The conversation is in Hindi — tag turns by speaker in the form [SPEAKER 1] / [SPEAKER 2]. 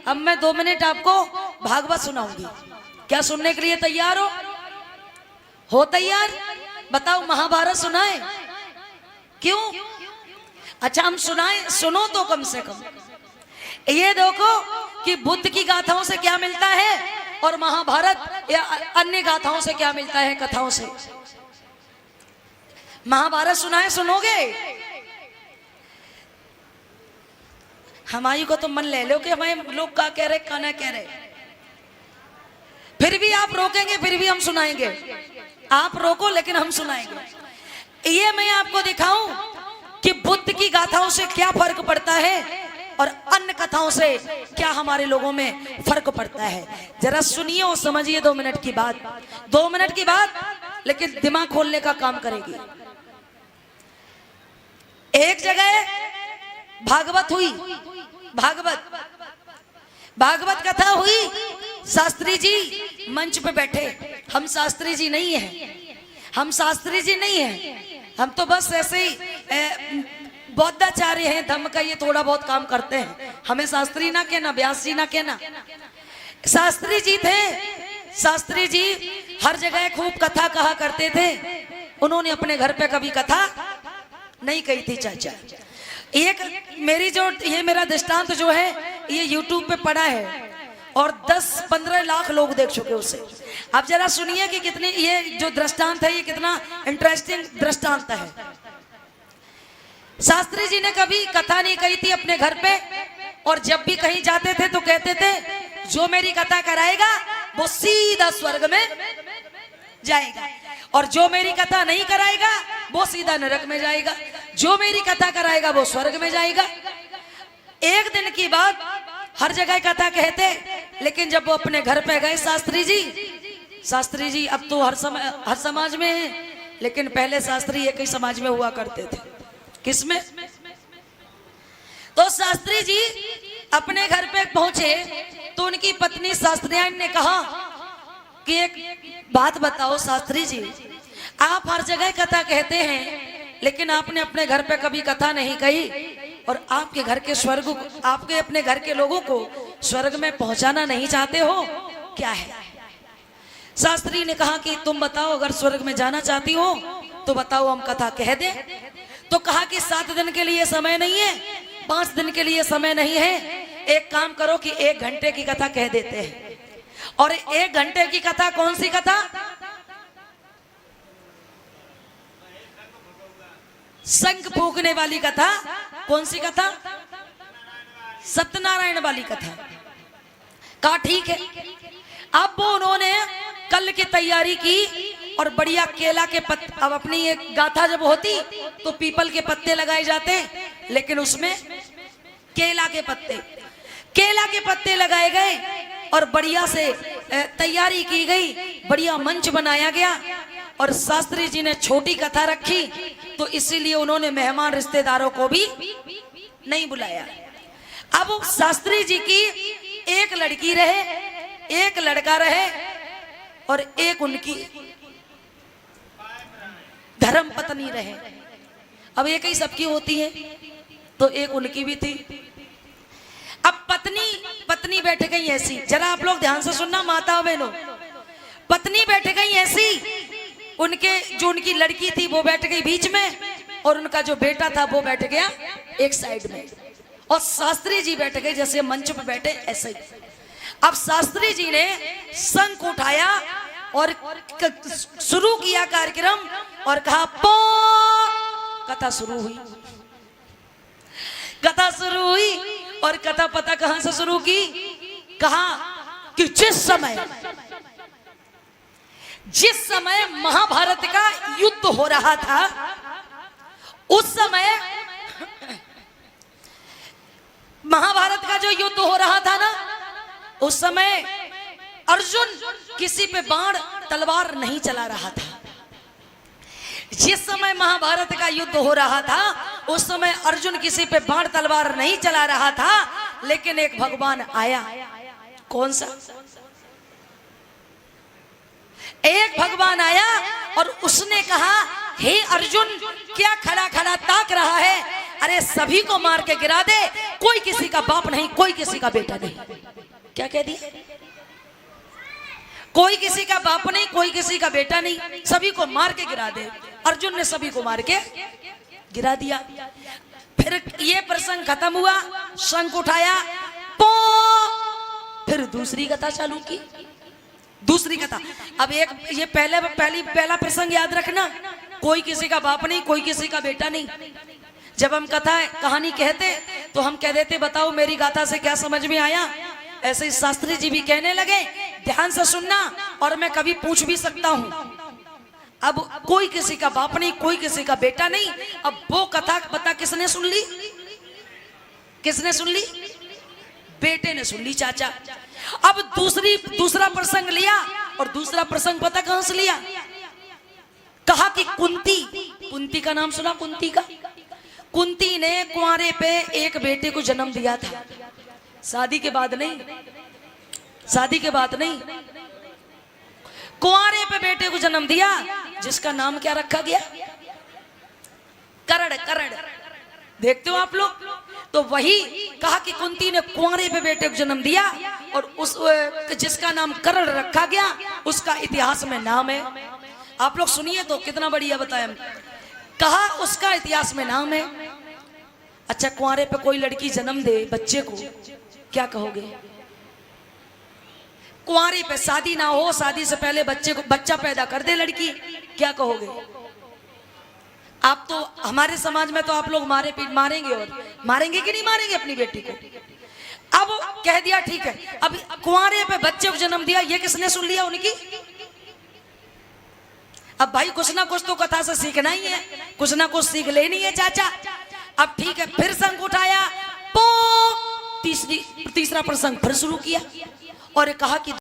[SPEAKER 1] अब मैं 2 मिनट आपको भागवत सुनाऊंगी। क्या सुनने के लिए तैयार हो तैयार? बताओ, महाभारत सुनाए? क्यों? अच्छा हम सुनाए, सुनो तो कम से कम। ये देखो कि बुद्ध की गाथाओं से क्या मिलता है और महाभारत या अन्य गाथाओं से क्या मिलता है, कथाओं से। महाभारत सुनाए, सुनोगे? हमारी को तो मन ले लो कि हमें लोग क्या कह रहे, क्या ना कह रहे। फिर भी आप रोकेंगे, फिर भी हम सुनाएंगे। आप रोको लेकिन हम सुनाएंगे। ये मैं आपको दिखाऊं कि बुद्ध की गाथाओं से क्या फर्क पड़ता है और अन्य कथाओं से क्या हमारे लोगों में फर्क पड़ता है। जरा सुनिए और समझिए। 2 मिनट की बात, 2 मिनट की बात, लेकिन दिमाग खोलने का काम करेगी। एक जगह भागवत हुई, भागवत कथा हुई। शास्त्री जी मंच पे बैठे। हम शास्त्री जी नहीं हैं, हम शास्त्री जी नहीं हैं, हम तो बस ऐसे ही बौद्धाचार्य हैं, धम्म का ये थोड़ा बहुत काम करते हैं। हमें शास्त्री ना कहना, व्यास जी ना कहना। शास्त्री जी थे। शास्त्री जी हर जगह खूब कथा कहा करते थे। उन्होंने अपने घर पे कभी कथा नहीं कही थी। चाचा, एक मेरी जो ये मेरा दृष्टांत जो है ये YouTube पे पड़ा है और 10-15 लाख लोग देख चुके उसे। अब जरा सुनिए कि कितनी ये जो दृष्टांत है ये कितना इंटरेस्टिंग दृष्टांत है। शास्त्री जी ने कभी कथा नहीं कही थी अपने घर पे, और जब भी कहीं जाते थे तो कहते थे जो मेरी कथा कराएगा वो सीधा स्वर्ग में जाएगा, और जो मेरी कथा नहीं कराएगा वो सीधा नरक में जाएगा। जो मेरी कथा कराएगा वो स्वर्ग में जाएगा। एक दिन की बात, हर जगह कथा कहते, लेकिन जब वो अपने घर पे गए शास्त्री जी अब तो हर समाज में है, लेकिन पहले शास्त्री एक ही समाज में हुआ करते थे। किसमें? तो शास्त्री जी अपने घर पे पहुंचे तो उनकी पत्नी शास्त्रियायन ने कहा कि एक बात बताओ शास्त्री जी, आप हर जगह कथा कहते हैं लेकिन आपने अपने घर पे कभी कथा नहीं कही, और आपके घर के स्वर्ग, आपके अपने घर के लोगों को स्वर्ग में पहुंचाना नहीं चाहते हो, क्या है? शास्त्री ने कहा कि तुम बताओ, अगर स्वर्ग में जाना चाहती हो तो बताओ, हम कथा कह दें। तो कहा कि 7 दिन के लिए समय नहीं है, 5 दिन के लिए समय नहीं है, एक काम करो कि 1 घंटे की कथा कह देते हैं। और 1 घंटे की कथा कौन सी कथा? शंख फूंकने वाली कथा। कौन सी कथा? सत्यनारायण वाली कथा। कहा ठीक है। अब वो उन्होंने कल की तैयारी की और बढ़िया केला के पत्ते, अब अपनी एक गाथा जब होती तो पीपल के पत्ते लगाए जाते, लेकिन उसमें केला के पत्ते लगाए गए और बढ़िया से तैयारी की गई, बढ़िया मंच बनाया गया। और शास्त्री जी ने छोटी कथा रखी तो इसीलिए उन्होंने मेहमान रिश्तेदारों को भी नहीं बुलाया। अब शास्त्री जी की एक लड़की रहे, एक लड़का रहे, और एक उनकी धर्म पत्नी रहे। अब एक ही सबकी होती है तो एक उनकी भी थी। अब पत्नी बैठ गई ऐसी, जरा आप लोग ध्यान से सुनना माता बहनों, पत्नी बैठ गई ऐसी, उनकी लड़की थी वो बैठ गई बीच में, और उनका जो बेटा था वो बैठ गया एक साइड में, और शास्त्री जी बैठ गए जैसे मंच पे बैठे ऐसे ही। अब शास्त्री जी ने शंख उठाया और शुरू किया कार्यक्रम और कहा पो। कथा शुरू हुई, कथा शुरू हुई, और कथा पता कहां से शुरू की? कहा कि जिस समय महाभारत का युद्ध हो रहा था, उस समय महाभारत का जो युद्ध हो रहा था ना, उस समय अर्जुन किसी पे बाण तलवार नहीं चला रहा था। जिस समय महाभारत का युद्ध हो रहा था उस समय अर्जुन किसी पे बाण तलवार नहीं चला रहा था, लेकिन एक भगवान आया। कौन सा? एक भगवान आया और उसने कहा, हे अर्जुन, क्या खड़ा खड़ा ताक रहा है? अरे सभी को मार के गिरा दे, कोई किसी का बाप नहीं, कोई किसी का बेटा नहीं। क्या कह दिया? कोई किसी का बाप नहीं, कोई किसी का बेटा नहीं, सभी को मार के गिरा दे। अर्जुन ने सभी को मार के गिरा दिया। फिर ये प्रसंग खत्म हुआ, शंख उठाया, पो, फिर दूसरी कथा चालू की। दूसरी कथा, अब एक ये पहला प्रसंग याद रखना, कोई किसी का बाप नहीं, कोई किसी का बेटा नहीं। जब हम कथा कहानी कहते तो हम कह देते बताओ मेरी गाथा से क्या समझ में आया। ऐसे ही शास्त्री जी भी कहने लगे ध्यान से सुनना, और मैं कभी पूछ भी सकता हूं। अब कोई किसी का बाप नहीं, कोई किसी का बेटा नहीं। अब वो कथा पता किसने सुन ली? किसने सुन ली? बेटे ने सुन ली, चाचा। अब दूसरा प्रसंग लिया, और दूसरा प्रसंग पता कहां से लिया? कहा कि कुंती का नाम सुना? कुंती का, कुंती ने कुंवारे पे एक बेटे को जन्म दिया था। शादी के बाद नहीं, शादी के बाद नहीं, कुंवारे पे बेटे को जन्म दिया, जिसका नाम क्या रखा गया? करण। करण देखते हो आप लोग? तो वही कहा कि कुंती ने कुंवारे पे बेटे को जन्म दिया, और उस जिसका नाम करण रखा गया, उसका इतिहास में नाम है। आप लोग सुनिए तो कितना बढ़िया बताया। कहा उसका इतिहास में नाम है। अच्छा, कुंवारे पे कोई लड़की जन्म दे बच्चे को, क्या कहोगे? कुंवारे पे शादी ना हो, शादी से पहले बच्चा पैदा कर दे लड़की, क्या कहोगे? आप तो हमारे समाज में तो आप लोग मारेंगे, और मारेंगे कि नहीं मारेंगे अपनी बेटी को? अब कह दिया ठीक है, अब कुंवारे पे बच्चे को जन्म दिया, ये किसने सुन लिया उनकी? अब भाई कुछ ना कुछ तो कथा से सीखना ही है, कुछ ना कुछ सीख लेनी है चाचा। अब ठीक है, फिर शंख उठाया, पो, तीसरा प्रसंग फिर शुरू किया, और कहा कि